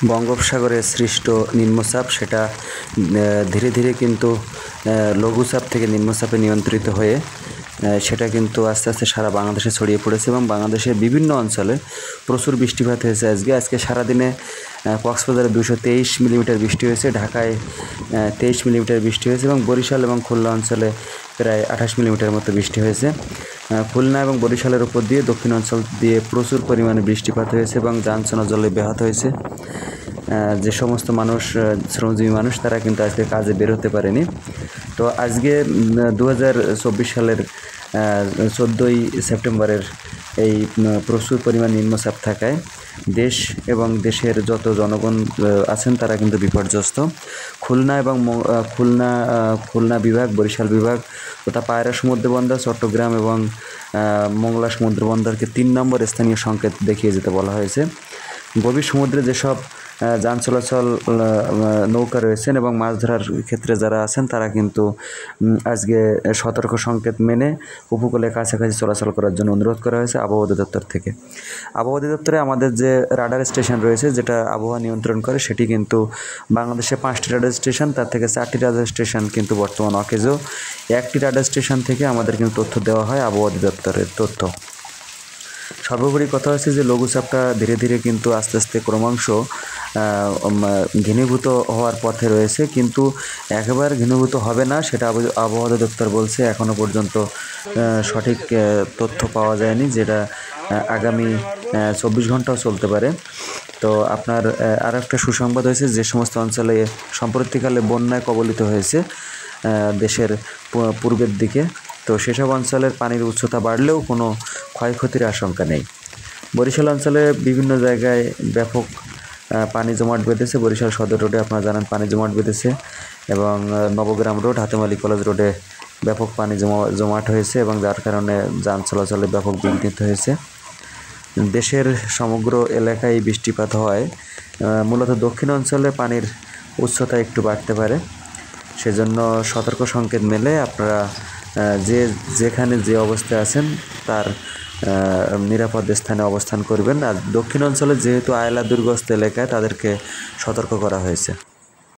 বঙ্গোপসাগরে সৃষ্ট নিম্নচাপ সেটা ধীরে ধীরে কিন্তু লঘুচাপ থেকে নিম্নচাপে নিয়ন্ত্রিত হয়ে সেটা কিন্তু আস্তে আস্তে সারা বাংলাদেশে ছড়িয়ে পড়েছে এবং বাংলাদেশের বিভিন্ন অঞ্চলে প্রচুর বৃষ্টিপাত হয়েছে। আজকে সারাদিনে কক্সবাজারে 223 মিলিমিটার বৃষ্টি হয়েছে, ঢাকায় 23 মিলিমিটার বৃষ্টি হয়েছে এবং বরিশাল এবং খুলনা অঞ্চলে প্রায় 28 মিলিমিটার মতো বৃষ্টি হয়েছে। খুলনা এবং বরিশালের উপর দিয়ে দক্ষিণ অঞ্চল দিয়ে প্রচুর পরিমাণে বৃষ্টিপাত হয়েছে এবং যান চলাচলে ব্যাহত হয়েছে। যে সমস্ত মানুষ শ্রমজীবী মানুষ তারা কিন্তু আজকে কাজে বের হতে পারেনি। তো আজকে 2024 সালের 14ই সেপ্টেম্বরের এই প্রচুর পরিমাণ নিম্নচাপ থাকায় দেশ এবং দেশের যত জনগণ আছেন তারা কিন্তু বিপর্যস্ত। খুলনা এবং খুলনা বিভাগ, বরিশাল বিভাগ তথা পায়রা সমুদ্র বন্দর, চট্টগ্রাম এবং মংলা সমুদ্র বন্দরকে 3 নম্বর স্থানীয় সংকেত দেখিয়ে যেতে বলা হয়েছে। গভীর সমুদ্রে যেসব যান চলাচল নৌকা রয়েছেন এবং মাছ ধরার ক্ষেত্রে যারা আছেন তারা কিন্তু আজকে সতর্ক সংকেত মেনে উপকূলের কাছাকাছি চলাচল করার জন্য অনুরোধ করা হয়েছে আবহাওয়া অধিদপ্তর থেকে। আবহাওয়া অধিদপ্তরে আমাদের যে রাডার স্টেশন রয়েছে যেটা আবহাওয়া নিয়ন্ত্রণ করে সেটি কিন্তু বাংলাদেশে 5টি রাডার স্টেশন, তার থেকে 4টি রাডার স্টেশন কিন্তু বর্তমান অকেজো। 1টি রাডার স্টেশন থেকে আমাদের কিন্তু তথ্য দেওয়া হয় আবহাওয়া অধিদপ্তরের তথ্য। সর্বোপরি কথা হচ্ছে যে লঘুচাপটা ধীরে ধীরে কিন্তু আস্তে আস্তে ক্রমাংশ ঘনীভূত হওয়ার পথে রয়েছে, কিন্তু একেবারে ঘনীভূত হবে না সেটা আবহাওয়া অধিদপ্তর বলছে। এখনও পর্যন্ত সঠিক তথ্য পাওয়া যায়নি, যেটা আগামী 24 ঘন্টাও চলতে পারে। তো আপনার আর একটা সুসংবাদ হয়েছে, যে সমস্ত অঞ্চলে সম্প্রতিকালে বন্যায় কবলিত হয়েছে দেশের পূর্বের দিকে, তো সেসব অঞ্চলের পানির উচ্চতা বাড়লেও কোনো ক্ষয়ক্ষতির আশঙ্কা নেই। বরিশাল অঞ্চলে বিভিন্ন জায়গায় ব্যাপক পানি জমাট বেঁধেছে। বরিশাল সদর রোডে আপনারা জানেন পানি জমাট বেঁধেছে এবং নবগ্রাম রোড, হাতেমালি কলেজ রোডে ব্যাপক পানি জমাট হয়েছে এবং যার কারণে যান চলাচলে ব্যাপক বিঘ্নিত হয়েছে। দেশের সমগ্র এলাকায় বৃষ্টিপাত হয়, মূলত দক্ষিণ অঞ্চলে পানির উচ্চতা একটু বাড়তে পারে, সেজন্য সতর্ক সংকেত মেলে আপনারা যেখানে যে অবস্থায় আছেন তার নিরাপদ স্থানে অবস্থান করবেন। আর দক্ষিণ অঞ্চলে যেহেতু আয়লা দুর্গস্ত এলাকায় তাদেরকে সতর্ক করা হয়েছে।